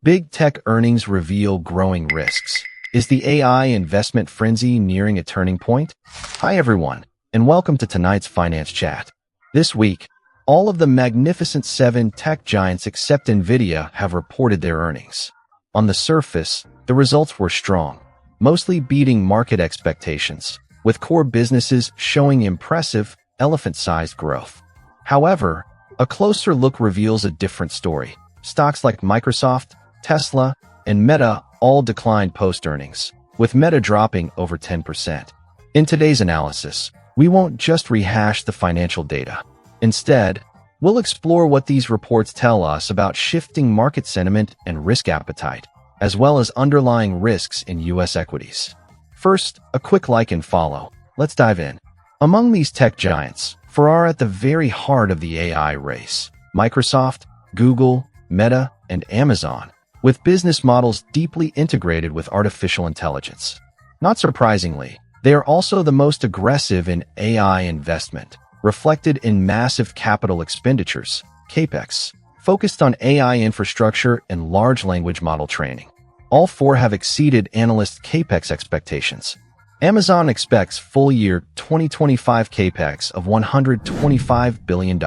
Big tech earnings reveal growing risks. Is the AI investment frenzy nearing a turning point? Hi everyone, and welcome to tonight's Finance Chat. This week, all of the Magnificent Seven tech giants except Nvidia have reported their earnings. On the surface, the results were strong, mostly beating market expectations, with core businesses showing impressive, elephant-sized growth. However, a closer look reveals a different story. Stocks like Microsoft, Tesla, and Meta all declined post-earnings, with Meta dropping over 10%. In today's analysis, we won't just rehash the financial data. Instead, we'll explore what these reports tell us about shifting market sentiment and risk appetite, as well as underlying risks in U.S. equities. First, a quick like and follow. Let's dive in. Among these tech giants, four are at the very heart of the AI race: Microsoft, Google, Meta, and Amazon, with business models deeply integrated with artificial intelligence. Not surprisingly, they are also the most aggressive in AI investment, reflected in massive capital expenditures, CapEx, focused on AI infrastructure and large language model training. All four have exceeded analyst CapEx expectations. Amazon expects full-year 2025 CapEx of $125 billion.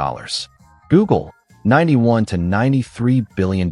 Google, $91 to $93 billion.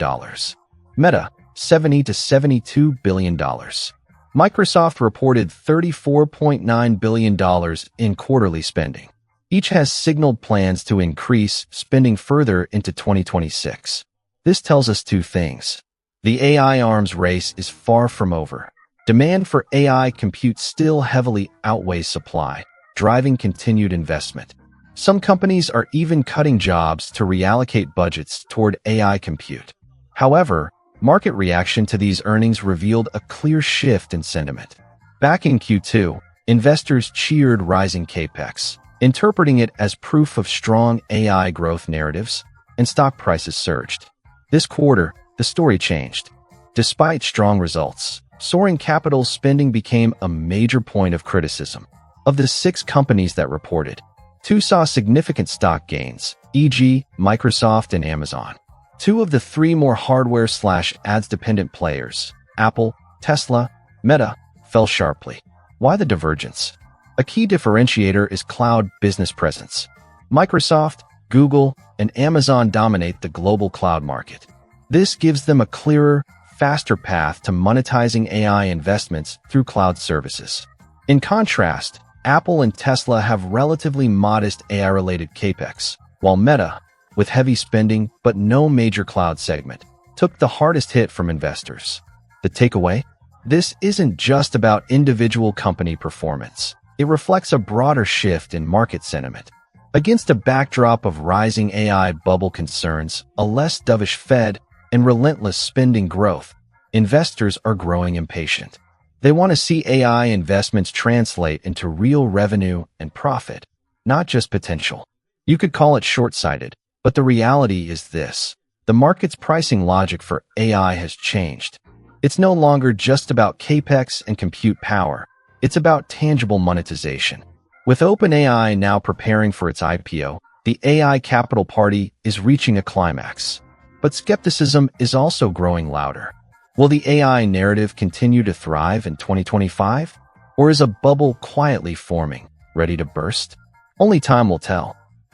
Meta, $70 to $72 billion. Microsoft reported $34.9 billion in quarterly spending. Each has signaled plans to increase spending further into 2026. This tells us two things. The AI arms race is far from over. Demand for AI compute still heavily outweighs supply, driving continued investment. Some companies are even cutting jobs to reallocate budgets toward AI compute. However, market reaction to these earnings revealed a clear shift in sentiment. Back in Q2, investors cheered rising CapEx, interpreting it as proof of strong AI growth narratives, and stock prices surged. This quarter, the story changed. Despite strong results, soaring capital spending became a major point of criticism. Of the 6 companies that reported, 2 saw significant stock gains, e.g., Microsoft and Amazon. 2 of the 3 more hardware/ads-dependent players, Apple, Tesla, Meta, fell sharply. Why the divergence? A key differentiator is cloud business presence. Microsoft, Google, and Amazon dominate the global cloud market. This gives them a clearer, faster path to monetizing AI investments through cloud services. In contrast, Apple and Tesla have relatively modest AI-related CapEx, while Meta, with heavy spending but no major cloud segment, took the hardest hit from investors. The takeaway? This isn't just about individual company performance. It reflects a broader shift in market sentiment. Against a backdrop of rising AI bubble concerns, a less dovish Fed, and relentless spending growth, investors are growing impatient. They want to see AI investments translate into real revenue and profit, not just potential. You could call it short-sighted, but the reality is this. The market's pricing logic for AI has changed. It's no longer just about CapEx and compute power. It's about tangible monetization. With OpenAI now preparing for its IPO, the AI capital party is reaching a climax. But skepticism is also growing louder. Will the AI narrative continue to thrive in 2025? Or is a bubble quietly forming, ready to burst? Only time will tell.